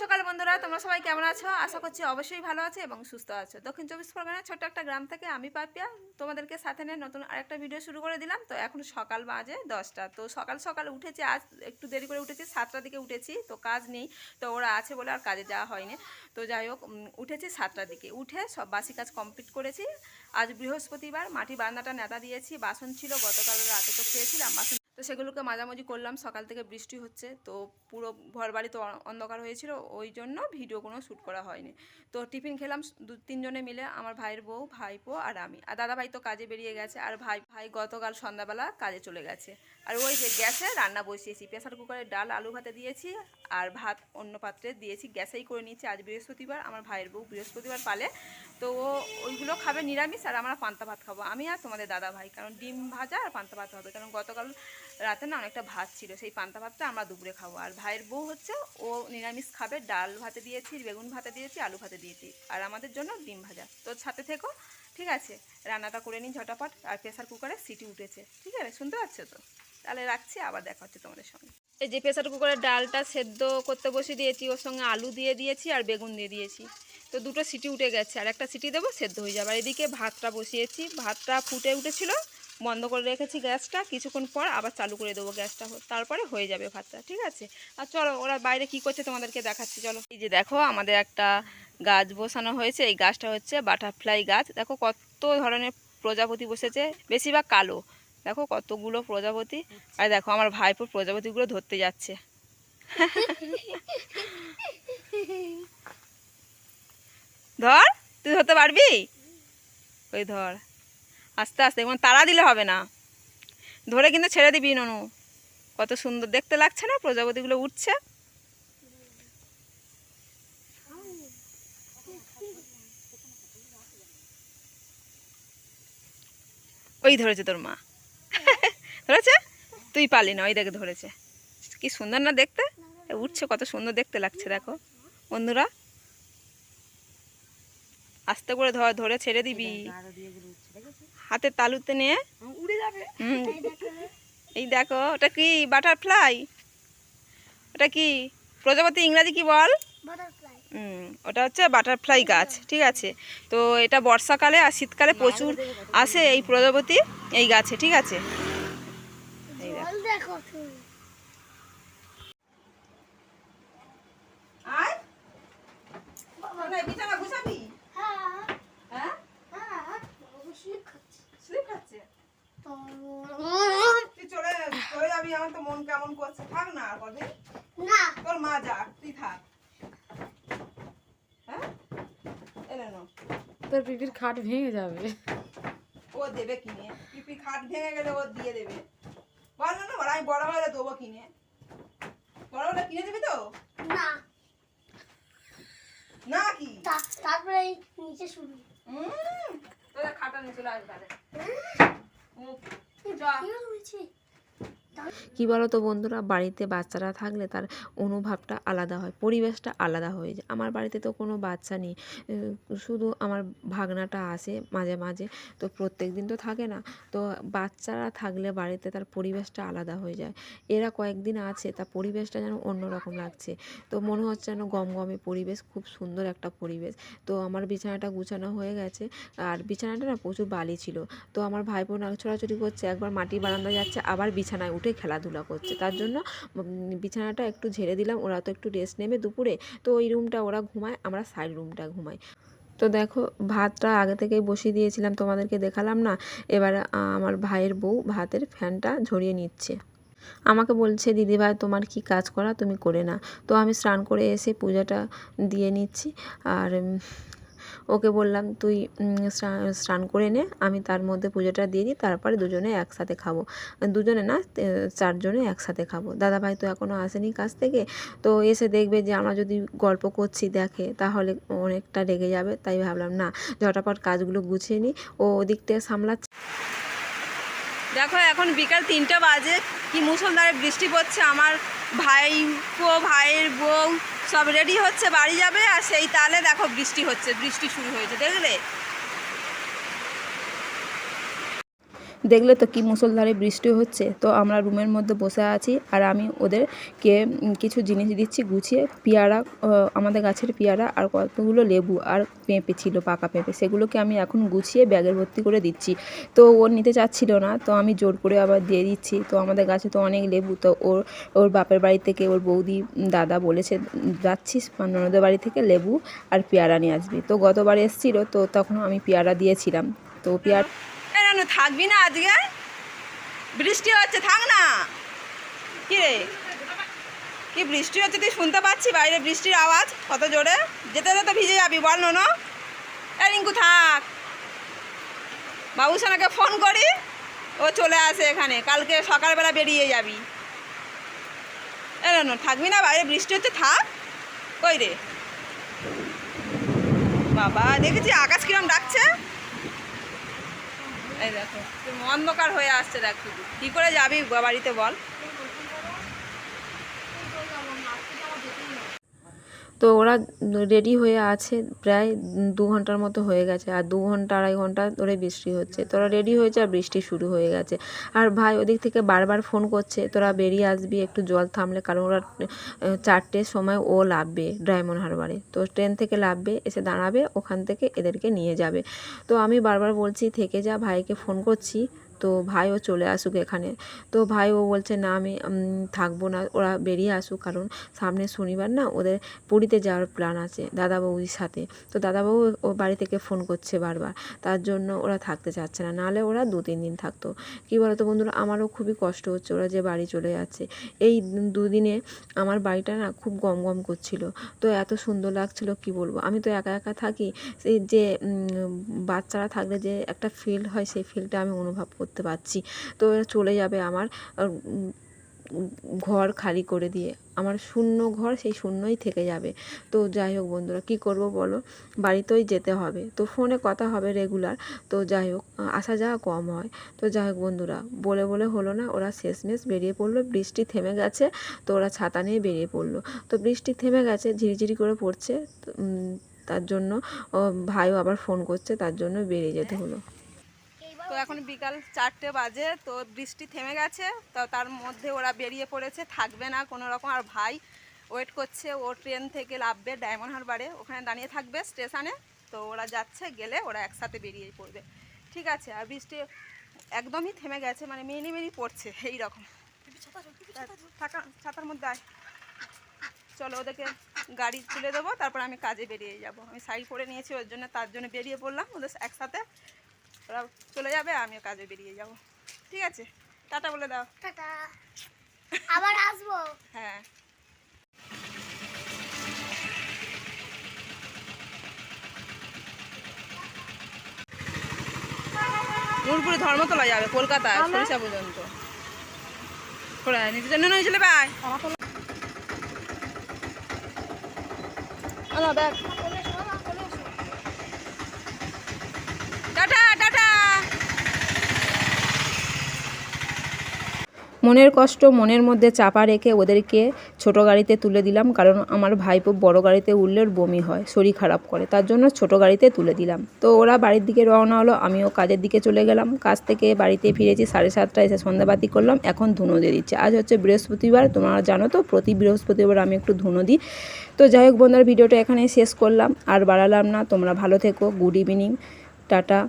সকাল বন্ধুরা, তোমরা সবাই কেমন আছো? আশা করছি অবশ্যই ভালো আছো এবং সুস্থ আছো। দক্ষিণ চব্বিশ পরগনার ছোট্ট একটা গ্রাম থেকে আমি পাপিয়া তোমাদেরকে সাথে নিয়ে নতুন আরেকটা ভিডিও শুরু করে দিলাম। তো এখন সকাল বাজে 10টা। তো সকাল সকাল উঠেছি, আজ একটু দেরি করে উঠেছি, 7টার দিকে উঠেছি। তো কাজ নেই, তো ওরা আছে বলে আর কাজে যাওয়া হয়নি। তো যাই হোক, উঠেছি 7টার দিকে, উঠে সব বাসি কাজ কমপ্লিট করেছি। আজ বৃহস্পতিবার, মাটি বারান্দাটা নেতা দিয়েছি, বাসন ছিল গতকাল রাতে তো খেয়েছিলাম বাসন, তো সেগুলোকে মাঝামাঝি করলাম। সকাল থেকে বৃষ্টি হচ্ছে, তো পুরো ঘর বাড়ি তো অন্ধকার হয়েছিল, ওই জন্য ভিডিও কোনো শ্যুট করা হয়নি। তো টিফিন খেলাম 2-3 জনে মিলে, আমার ভাইয়ের বউ, ভাইপো আর আমি। আর দাদা ভাই তো কাজে বেরিয়ে গেছে, আর ভাই গতকাল সন্ধ্যাবেলা কাজে চলে গেছে। আর ওই যে গ্যাসে রান্না বসিয়েছি, প্রেসার কুকারে ডাল আলু ভাতে দিয়েছি, আর ভাত অন্য পাত্রে দিয়েছি, গ্যাসেই করে নিয়েছি। আজ বৃহস্পতিবার, আমার ভাইয়ের বউ বৃহস্পতিবার পালে, তো ওইগুলো খাবে নিরামিষ, আর আমরা পান্তা ভাত খাবো, আমি আর তোমাদের দাদা ভাই। কারণ ডিম ভাজা আর পান্তা ভাত হবে, কারণ গতকাল রাতে না অনেকটা ভাত ছিল, সেই পান্তা ভাতটা আমরা দুপুরে খাবো। আর ভাইয়ের বউ হচ্ছে ও নিরামিষ খাবে, ডাল ভাতে দিয়েছি, বেগুন ভাতে দিয়েছি, আলু ভাতে দিয়েছি, আর আমাদের জন্য ডিম ভাজা। তো সাথে থেকো, ঠিক আছে? রান্নাটা করে নিই ঝটাপট। আর প্রেসার কুকারে সিটি উঠেছে, ঠিক আছে? শুনতে পাচ্ছ তো? তাহলে রাখছি, আবার দেখা হচ্ছে তোমাদের সঙ্গে। এই যে প্রেসার কুকারে ডালটা সেদ্ধ করতে বসে দিয়েছি, ওর সঙ্গে আলু দিয়ে দিয়েছি আর বেগুন দিয়ে দিয়েছি। তো দুটো সিটি উঠে গেছে, আর একটা সিটি দেবো, সেদ্ধ হয়ে যাবে। আর এদিকে ভাতটা বসিয়েছি, ভাতটা ফুটে উঠেছিল, বন্ধ করে রেখেছি গ্যাসটা, কিছুক্ষণ পর আবার চালু করে দেবো গ্যাসটা, তারপরে হয়ে যাবে ভাতটা, ঠিক আছে? আর চলো, ওরা বাইরে কি করছে তোমাদেরকে দেখাচ্ছি, চলো। এই যে দেখো, আমাদের একটা গাছ বসানো হয়েছে, এই গাছটা হচ্ছে বাটারফ্লাই গাছ। দেখো কত ধরনের প্রজাপতি বসেছে, বেশিরভাগ কালো। দেখো কতগুলো প্রজাপতি। আর দেখো আমার ভাইপো প্রজাপতিগুলো ধরতে যাচ্ছে। ধর, তুই ধরতে পারবি? ওই ধর, আস্তে আস্তে, এবং তাড়া দিলে হবে না, ধরে কিন্তু ছেড়ে দিবি ননু। কত সুন্দর দেখতে লাগছে না প্রজাপতিগুলো উঠছে। ওই ধরেছে তোর মা। ধরেছে, তুই পারলি না, ওই দেখে ধরেছে। কি সুন্দর না দেখতে, উঠছে, কত সুন্দর দেখতে লাগছে। দেখো বন্ধুরা, আস্তে করে ধর, ধরে ছেড়ে দিবি, হাতের তালুতে নিয়ে উড়ে যাবে। এই দেখো, ওটা কি বাটারফ্লাই? ওটা কি প্রজাপতি ইংরাজি কি বল? ওটা হচ্ছে বাটারফ্লাই গাছ, ঠিক আছে? তো এটা বর্ষাকালে আর শীতকালে প্রচুর আসে এই প্রজাপতি এই গাছে, ঠিক আছে? এই দেখো, বিছানা গুছাবি? হ্যাঁ, স্লিপ খাচ্ছে। তুই চলে যাবি, আমার তো মন কেমন করছে। থাক না আর কদিন, না তোর মা যাক, তুই থাক। হ্যাঁ, এলে না, তোর পিপির খাট ভেঙে যাবে। ও দেবে কিনে, পিপির খাট ভেঙে গেলে ও দিয়ে দেবে। বল না, বল, আমি বড় হলে দেবো কিনে। বড় হলে কিনে দিবি তো? না না কি তারপরে নিচে শুবি। তোদের খাটা নিয়ে চলে আসবে তাহলে। কি বলো তো বন্ধুরা, বাড়িতে বাচ্চারা থাকলে তার অনুভবটা আলাদা হয়, পরিবেশটা আলাদা হয়ে যায়। আমার বাড়িতে তো কোনো বাচ্চা নেই, শুধু আমার ভাগনাটা আসে মাঝে মাঝে, তো প্রত্যেক দিন তো থাকে না। তো বাচ্চারা থাকলে বাড়িতে তার পরিবেশটা আলাদা হয়ে যায়। এরা কয়েকদিন আছে, তার পরিবেশটা যেন অন্যরকম লাগছে। তো মনে হচ্ছে যেন গমগমে পরিবেশ, খুব সুন্দর একটা পরিবেশ। তো আমার বিছানাটা গুছানো হয়ে গেছে, আর বিছানাটা না প্রচুর বালি ছিল। তো আমার ভাইবোন ছোড়াছুড়ি করছে, একবার মাটি বারান্দা যাচ্ছে, আবার বিছানায় উঠে খেলাধুলা করছে। তার জন্য বিছানাটা একটু ঝেড়ে দিলাম, ওরা তো একটু রেস্ট নেবে দুপুরে। তো ওই রুমটা ওরা ঘুমায়, আমরা সাইড রুমটা ঘুমাই। তো দেখো, ভাতটা আগে থেকেই বসিয়ে দিয়েছিলাম, তোমাদেরকে দেখালাম না। এবারে আমার ভাইয়ের বউ ভাতের ফ্যানটা ঝরিয়ে নিচ্ছে। আমাকে বলছে, দিদিভাই তোমার কি কাজ করা, তুমি করে না। তো আমি স্নান করে এসে পূজাটা দিয়ে নিচ্ছি। আর ওকে বললাম, তুই স্নান করে নে, আমি তার মধ্যে পুজোটা দিয়ে দিই, তারপরে দুজনে একসাথে খাবো। দুজনে না, 4জনে একসাথে খাবো। দাদাভাই তো এখনও আসেনি কাজ থেকে, তো এসে দেখবে যে আমরা যদি গল্প করছি দেখে, তাহলে অনেকটা রেগে যাবে। তাই ভাবলাম না, ঝটাপট কাজগুলো গুছিয়ে নিই, ও ওদিকটা সামলাচ্ছে। দেখো, এখন বিকাল 3টা বাজে, কি মুষলধারে বৃষ্টি পড়ছে। আমার ভাইপো, ভাইয়ের বউ সব রেডি হচ্ছে, বাড়ি যাবে, আর সেই তালে দেখো বৃষ্টি হচ্ছে, বৃষ্টি শুরু হয়েছে, দেখলে? দেখলে তো কি মুষলধারে বৃষ্টি হচ্ছে। তো আমরা রুমের মধ্যে বসে আছি আর আমি ওদেরকে কিছু জিনিস দিচ্ছি গুছিয়ে। পেয়ারা, আমাদের গাছের পেয়ারা আর কতগুলো লেবু আর পেঁপে ছিল, পাকা পেঁপে, সেগুলোকে আমি এখন গুছিয়ে ব্যাগের ভর্তি করে দিচ্ছি। তো ও নিতে চাচ্ছিল না, তো আমি জোর করে আবার দিয়ে দিচ্ছি। তো আমাদের গাছে তো অনেক লেবু, তো ওর বাপের বাড়ি থেকে ওর বৌদি দাদা বলেছে যাচ্ছিস ননদের বাড়ি থেকে লেবু আর পেয়ারা নিয়ে আসবি। তো গতবার এসেছিলো, তো তখন আমি পেয়ারা দিয়েছিলাম। তো পেয়ারা থাকবি না আজকে, বৃষ্টি হচ্ছে, থাক না। কি রে, কি বৃষ্টি হচ্ছে, তুই শুনতে পাচ্ছি বাইরে বৃষ্টির আওয়াজ কত জোরে? যেতে যেতে ভিজে যাবি, বল নো। এ রিঙ্কু থাক, বাবু সোনাকে ফোন করি, ও চলে আসে এখানে, কালকে সকালবেলা বেরিয়ে যাবি। এ নো, থাকবি না, বাইরে বৃষ্টি হচ্ছে, থাক। কই রে বাবা, দেখেছি আকাশ কিরম ডাকছে। এই দেখো অন্ধকার হয়ে আসছে, দেখ শুধু কী করে যাবি বাড়িতে বল। তো ওরা রেডি হয়ে আছে, প্রায় 2 ঘন্টার মতো হয়ে গেছে, আর 2 ঘন্টা 2.5 ঘন্টা ধরে বৃষ্টি হচ্ছে। তোরা রেডি হয়েছে আর বৃষ্টি শুরু হয়ে গেছে। আর ভাই ওদিক থেকে বারবার ফোন করছে, তোরা বেরিয়ে আসবি একটু জল থামলে, কারণ ওরা 4টের সময় ও নামবে ডায়মন্ড হারবারে। তো ট্রেন থেকে নামবে, এসে দাঁড়াবে, ওখান থেকে এদেরকে নিয়ে যাবে। তো আমি বারবার বলছি থেকে যা, ভাইকে ফোন করছি, তো ভাইও চলে আসুক এখানে। তো ভাইও বলছে না আমি থাকবো না, ওরা বেরিয়ে আসুক, কারণ সামনে শনিবার না ওদের পুরীতে যাওয়ার প্ল্যান আছে দাদাবাবুর সাথে। তো দাদাবাবু ও বাড়ি থেকে ফোন করছে বারবার, তার জন্য ওরা থাকতে চাচ্ছে না, নাহলে ওরা 2-3 দিন থাকতো। কী বলতো বন্ধুরা, আমারও খুবই কষ্ট হচ্ছে ওরা যে বাড়ি চলে যাচ্ছে। এই 2 দিনে আমার বাড়িটা না খুব গম গম করছিল, তো এত সুন্দর লাগছিল কি বলবো। আমি তো একা একা থাকি, সেই যে বাচ্চারা থাকলে যে একটা ফিল হয়, সেই ফিলটা আমি অনুভব করতে পারছি। তো এরা চলে যাবে আমার ঘর খালি করে দিয়ে, আমার শূন্য ঘর সেই শূন্যই থেকে যাবে। তো যাই হোক বন্ধুরা, কী করব বলো, বাড়িতেই যেতে হবে। তো ফোনে কথা হবে রেগুলার, তো যাই হোক আসা যাওয়া কম হয়। তো যাই হোক বন্ধুরা, বলে বলে হলো না, ওরা শেষমেশ বেরিয়ে পড়লো। বৃষ্টি থেমে গেছে, তো ওরা ছাতা নিয়ে বেরিয়ে পড়লো। তো বৃষ্টি থেমে গেছে, ঝিরিঝিরি করে পড়ছে, তার জন্য ভাইও আবার ফোন করছে, তার জন্য বেরিয়ে যেতে হলো। তো এখন বিকাল 4টে বাজে, তো বৃষ্টি থেমে গেছে, তো তার মধ্যে ওরা বেরিয়ে পড়েছে, থাকবে না কোনো রকম। আর ভাই ওয়েট করছে, ও ট্রেন থেকে নামবে ডায়মন্ড হারবারে, ওখানে দাঁড়িয়ে থাকবে স্টেশনে। তো ওরা যাচ্ছে, গেলে ওরা একসাথে বেরিয়ে পড়বে, ঠিক আছে। আর বৃষ্টি একদমই থেমে গেছে, মানে মিনি পড়ছে এই রকম। ছাতার মধ্যে আয়, চলো ওদেরকে গাড়ি তুলে দেবো, তারপর আমি কাজে বেরিয়ে যাব। আমি শাড়ি পরে নিয়েছি ওর জন্য, তার জন্য বেরিয়ে পড়লাম ওদের একসাথে। ওরা চলে যাবে, আমিও কাজে বেরিয়ে যাব, ঠিক আছে। টাটা বলে দাও। টাটা, আবার আসবো। হ্যাঁ, নূরপুরে ধর্মতলা যাবে, কলকাতায় সরিষা পর্যন্ত। নিজের জন্য নয় চলে ভাই, ব্যাগ। Tata tata. মনের কষ্ট মনের মধ্যে চাপা রেখে ওদেরকে ছোট গাড়িতে তুলে দিলাম, কারণ আমার ভাইপো বড় গাড়িতে উঠলে ওর বমি হয়, শরীর খারাপ করে, তার জন্য ছোট গাড়িতে তুলে দিলাম। তো ওরা বাড়ির দিকে রওনা হলো, আমিও কাজের দিকে চলে গেলাম। কাজ থেকে বাড়িতে ফিরেছি 7:30টায়, এসে সন্ধ্যাবাতি করলাম, এখন ধুনো দিয়ে দিচ্ছে। আজ হচ্ছে বৃহস্পতিবার, তোমরা জানো তো প্রতি বৃহস্পতিবার আমি একটু ধুনো দিই। তো যাই হোক বন্ধুরা, ভিডিওটা এখানে শেষ করলাম, আর বাড়ালাম না। তোমরা ভালো থেকো, গুড ইভিনিং, টাটা।